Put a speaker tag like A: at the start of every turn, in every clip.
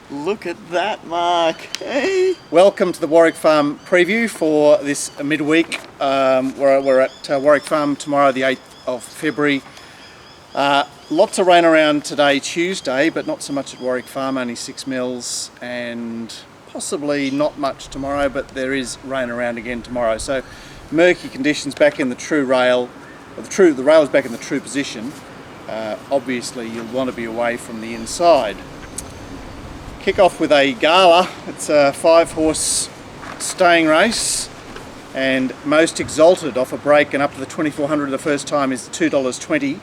A: Look at that, Mark. Hey.
B: Welcome to the Warwick Farm preview for this midweek. We're at Warwick Farm tomorrow, the 8th of February. Lots of rain around today, Tuesday, but not so much at Warwick Farm, only 6 mils, and possibly not much tomorrow, but there is rain around again tomorrow. So murky conditions back in the true rail, the rail is back in the true position. Obviously you'll want to be away from the inside. Kick off with a gala. It's a 5-horse staying race, and Most Exalted off a break and up to the 2400 the first time is $2.20.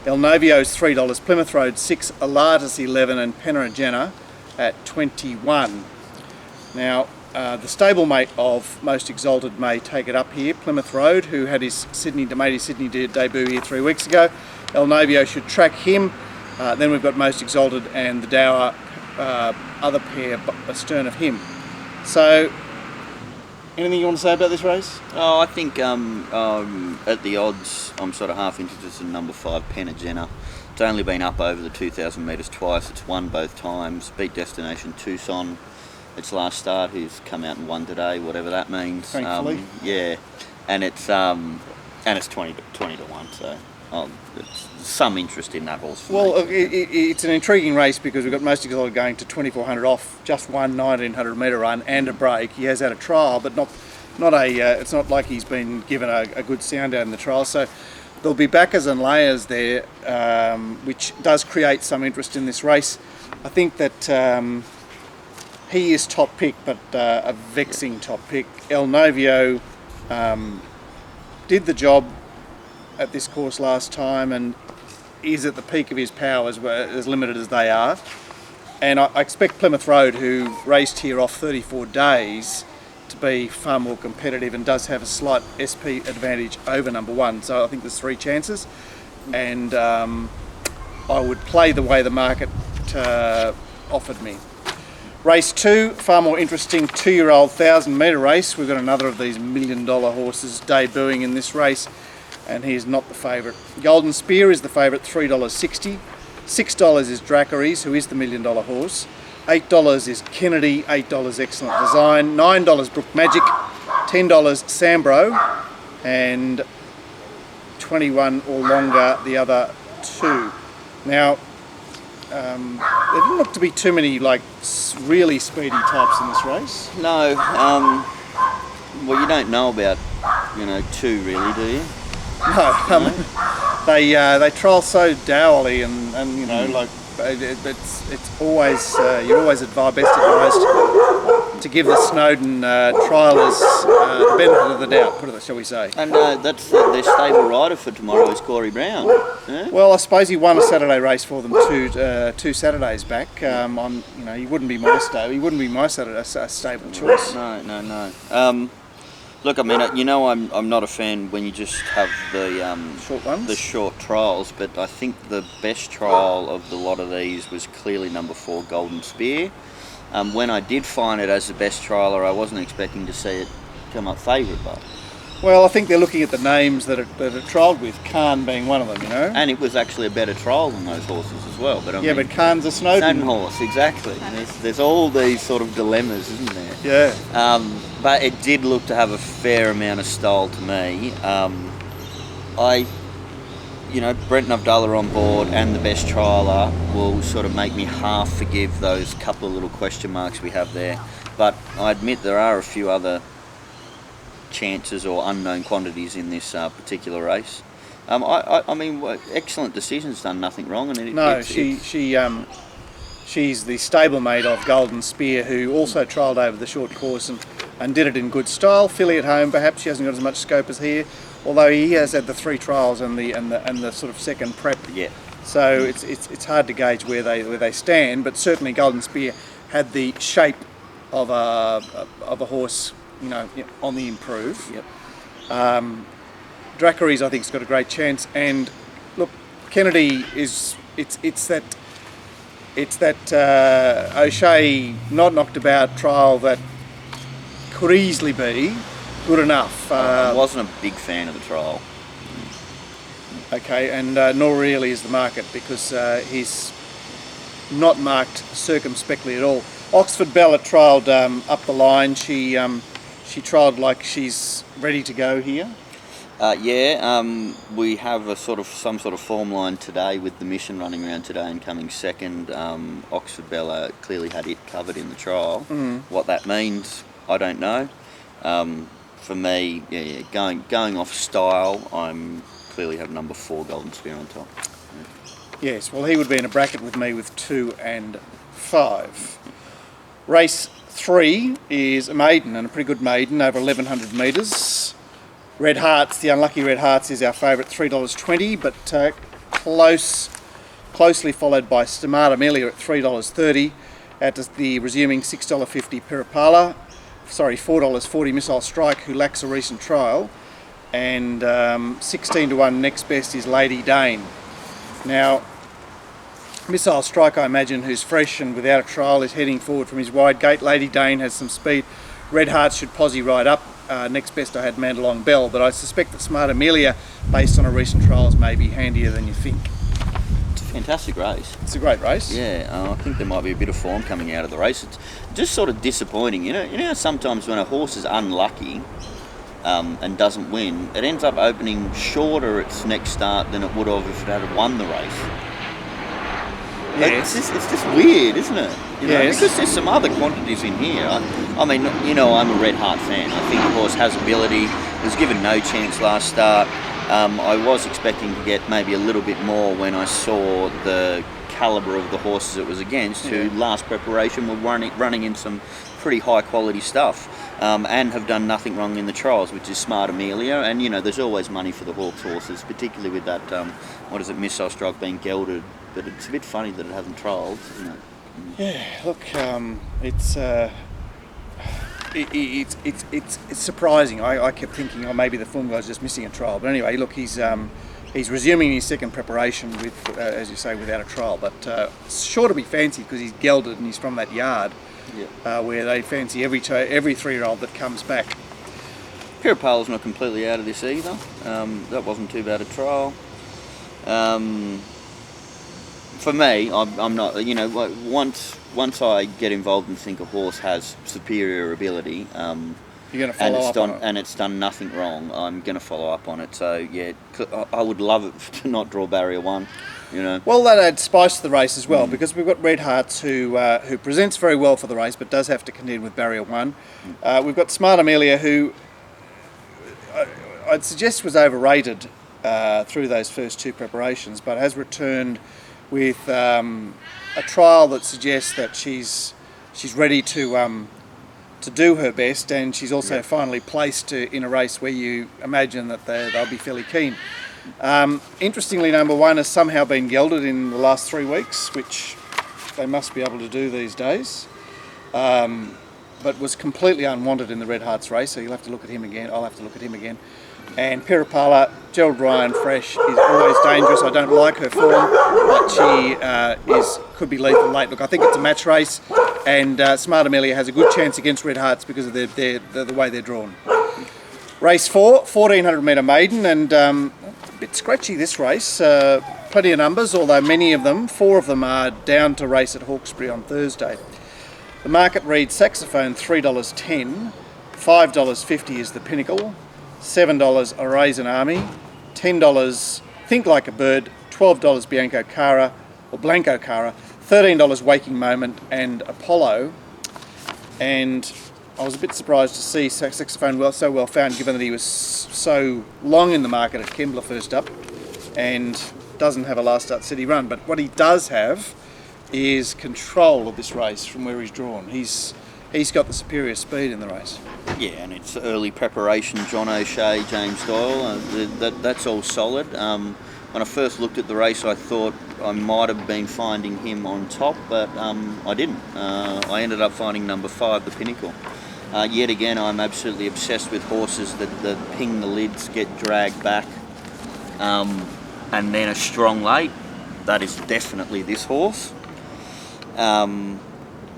B: El Novio's $3, Plymouth Road 6, Alatus 11, and Penragena at 21. Now the stablemate of Most Exalted may take it up here, Plymouth Road, who had made his Sydney debut here 3 weeks ago. El Novio should track him. Then we've got Most Exalted and the Dower other pair astern of him. So, anything you want to say about this race?
A: Oh, I think at the odds, I'm sort of half interested in number 5, Penragena. It's only been up over the 2,000 metres twice. It's won both times. Beat Destination Tucson its last start, who's come out and won today, whatever that means.
B: Thankfully.
A: Yeah, and it's 20 to 1. So. It's some interest in that horse.
B: Well, it's an intriguing race because we've got Most Exalted going to 2400 off just one 1900 metre run and a break. He has had a trial, but it's not like he's been given a good sound out in the trial. So there'll be backers and layers there, which does create some interest in this race. I think that he is top pick, but a vexing top pick. El Novio did the job at this course last time and is at the peak of his powers, as limited as they are. And I expect Plymouth Road, who raced here off 34 days, to be far more competitive and does have a slight SP advantage over number 1. So I think there's 3 chances, and I would play the way the market offered me. Race 2, far more interesting 2-year-old 1,000 metre race. We've got another of these $1 million horses debuting in this race, and he is not the favourite. Golden Spear is the favourite, $3.60. $6 is Dracaries, who is the $1 million horse. $8 is Kennedy, $8 Excellent Design, $9 Brook Magic, $10 Sambro, and 21 or longer the other 2. Now, there didn't look to be too many really speedy types in this race.
A: No, well, you don't know about 2 really, do you?
B: No, they trial so dourly, and it's always you're always best advised to give the Snowden trialers the benefit of the doubt, shall we say?
A: And that's their stable rider for tomorrow is Corey Brown. Yeah?
B: Well, I suppose he won a Saturday race for them two Saturdays back. He wouldn't be my stable. He wouldn't be my Saturday stable choice.
A: No. Look, I mean, I'm not a fan when you just have the
B: short ones,
A: the short trials, but I think the best trial of the lot of these was clearly number 4, Golden Spear. When I did find it as the best trialer, I wasn't expecting to see it come up favourite, but.
B: Well, I think they're looking at the names that are trialled with, Khan being one of them,
A: And it was actually a better trial than those horses as well. But
B: but Khan's a Snowden
A: horse, exactly. There's all these sort of dilemmas, isn't there?
B: Yeah.
A: But it did look to have a fair amount of style to me. Brent Abdullah on board and the best trialer will sort of make me half forgive those couple of little question marks we have there. But I admit there are a few other chances or unknown quantities in this particular race. I mean, Excellent Decision's done nothing wrong. And
B: she's the stablemate of Golden Spear, who also trialled over the short course and did it in good style. Filly at home, perhaps she hasn't got as much scope as here, although he has had the 3 trials and the sort of second prep.
A: Yeah.
B: So it's hard to gauge where they stand, but certainly Golden Spear had the shape of a horse, on the improve.
A: Yep.
B: Dracaries, I think, has got a great chance, and look, Kennedy is it's that O'Shea not knocked about trial that could easily be good enough.
A: I wasn't a big fan of the trial.
B: Okay, and nor really is the market, because not marked circumspectly at all. Oxford Bella trialled up the line. She trialled like she's ready to go here.
A: We have some sort of form line today with the Mission running around today and coming second. Oxford Bella clearly had it covered in the trial. What that means, I don't know. For me, going off style, I'm clearly have number 4 Golden Spear on top.
B: Yes, well, he would be in a bracket with me with 2 and 5. Race 3 is a maiden, and a pretty good maiden, over 1,100 metres. Red Hearts, the unlucky Red Hearts, is our favourite, $3.20, but closely followed by Smart Amelia at $3.30. Out to the resuming $6.50 $4.40 Missile Strike, who lacks a recent trial, and 16-1 next best is Lady Dane. Now, Missile Strike, I imagine, who's fresh and without a trial, is heading forward from his wide gate. Lady Dane has some speed. Red Hearts should posse right up. Next best I had Mandalong Bell, but I suspect that Smart Amelia, based on a recent trials, may be handier than you think.
A: It's a fantastic race.
B: It's a great race.
A: Yeah, I think there might be a bit of form coming out of the race. It's just sort of disappointing. You know sometimes when a horse is unlucky and doesn't win, it ends up opening shorter its next start than it would have if it had won the race.
B: Yes.
A: It's just weird, isn't it?
B: Yes.
A: Because there's some other quantities in here. I mean, I'm a Red Heart fan. I think the horse has ability. It was given no chance last start. I was expecting to get maybe a little bit more when I saw the calibre of the horses it was against, who last preparation were running in some pretty high quality stuff, and have done nothing wrong in the trials, which is Smart Amelia. And there's always money for the Hawks horses, particularly with that Missile Strike being gelded. But it's a bit funny that it hasn't trialled, isn't it?
B: Yeah, look, it's surprising. I kept thinking, maybe the form guy's just missing a trial. But anyway, look, he's resuming his second preparation with, as you say, without a trial. But sure to be fancy because he's gelded and he's from that yard where they fancy every 3-year-old that comes back.
A: Pirapala's not completely out of this either. That wasn't too bad a trial. For me, I'm not. Once I get involved and think a horse has superior ability,
B: you're going to follow up on it,
A: and it's done nothing wrong, I'm going to follow up on it. So yeah, I would love it to not draw barrier 1.
B: Well, that adds spice to the race as well, because we've got Red Hearts who presents very well for the race, but does have to contend with barrier 1. We've got Smart Amelia, who I'd suggest was overrated through those first 2 preparations, but has returned with a trial that suggests that she's ready to do her best, and she's also finally placed in a race where you imagine that they'll be fairly keen. Interestingly, number 1 has somehow been gelded in the last 3 weeks, which they must be able to do these days, but was completely unwanted in the Red Hearts race, so you'll have to look at him again. I'll have to look at him again. And Pirapala, Gerald Ryan fresh, is always dangerous. I don't like her form, but she could be lethal late. Look, I think it's a match race, and Smart Amelia has a good chance against Red Hearts because of the way they're drawn. Race 4, 1,400 metre maiden, and a bit scratchy this race. Plenty of numbers, although many of them, 4 of them, are down to race at Hawkesbury on Thursday. The market reads Saxophone $3.10, $5.50 is the Pinnacle, $7 a Raisin Army, $10 Think Like a Bird, $12 Blanco Cara, $13 Waking Moment and Apollo. And I was a bit surprised to see Saxophone so well found, given that he was so long in the market at Kembla first up and doesn't have a last start city run. But what he does have is control of this race from where he's drawn. He's got the superior speed in the race.
A: Yeah, and it's early preparation, John O'Shea, James Doyle, that's all solid. When I first looked at the race, I thought I might have been finding him on top, but I didn't. I ended up finding number 5, the Pinnacle. Yet again, I'm absolutely obsessed with horses that ping the lids, get dragged back, and then a strong late. That is definitely this horse.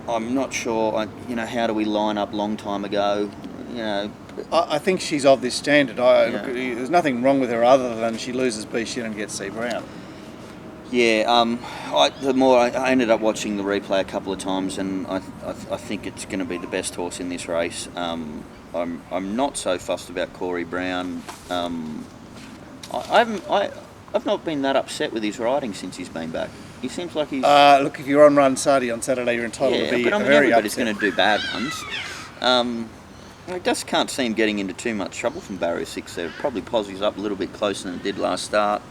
A: I'm not sure, how do we line up long time ago?
B: I think she's of this standard. Look, there's nothing wrong with her other than she loses B Shin and gets C Brown.
A: Yeah, I ended up watching the replay a couple of times, and I think it's going to be the best horse in this race. I'm not so fussed about Corey Brown. I've not been that upset with his riding since he's been back. He seems like he's
B: Look, if you're on Run Sardi on Saturday, you're entitled to be
A: but I mean,
B: very
A: everybody's
B: upset.
A: going to do bad ones. I just can't see him getting into too much trouble from barrier 6 there. It probably posies up a little bit closer than it did last start.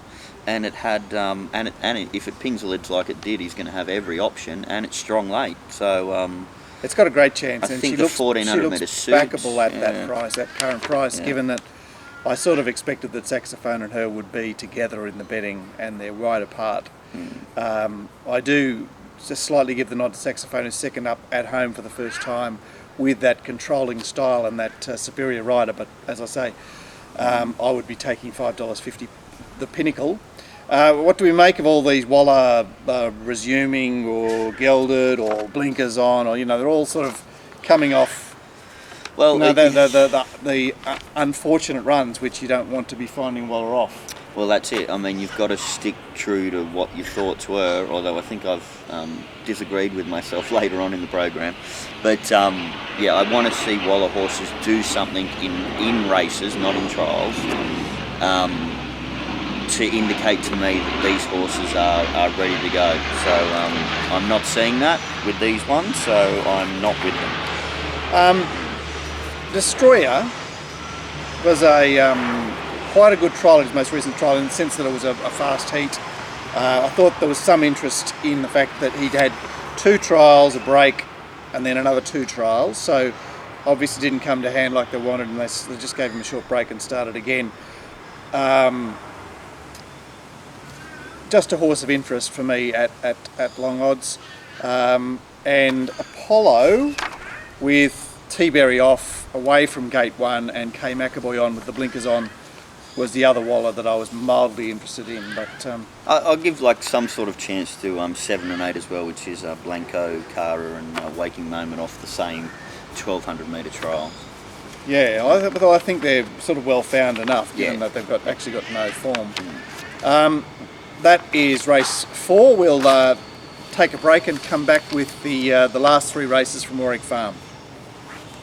A: And it had, if it pings the lids like it did, he's going to have every option, and it's strong late. So
B: It's got a great chance,
A: I
B: and
A: think
B: she
A: the
B: looks
A: 1400 metre suits.
B: backable at that price, that current price.
A: Yeah.
B: Given that I sort of expected that Saxophone and her would be together in the betting, and they're wide apart. I do just slightly give the nod to Saxophone, who's second up at home for the first time with that controlling style and that superior rider. But as I say, I would be taking $5.50 the Pinnacle. What do we make of all these Waller resuming or gelded or blinkers on, or they're all sort of coming off?
A: Well,
B: the unfortunate runs which you don't want to be finding Waller off.
A: Well, that's it. I mean, you've got to stick true to what your thoughts were, although I think I've disagreed with myself later on in the program. But, yeah, I want to see Waller horses do something in races, not in trials, to indicate to me that these horses are ready to go. So I'm not seeing that with these ones, so I'm not with them.
B: Destroyer was quite a good trial, his most recent trial, in the sense that it was a fast heat. I thought there was some interest in the fact that he'd had 2 trials, a break, and then another 2 trials, so obviously didn't come to hand like they wanted, and they just gave him a short break and started again. Just a horse of interest for me at long odds. And Apollo with T-Berry off, away from gate 1, and K McAvoy on with the blinkers on, was the other Waller that I was mildly interested in. But
A: I'll give like some sort of chance to 7 and 8 as well, which is Blanco, Cara and Waking Moment off the same 1200 metre trial.
B: Yeah, I think they're sort of well found enough, given that they've actually got no form. That is race 4. We'll take a break and come back with the last 3 races from Warwick Farm.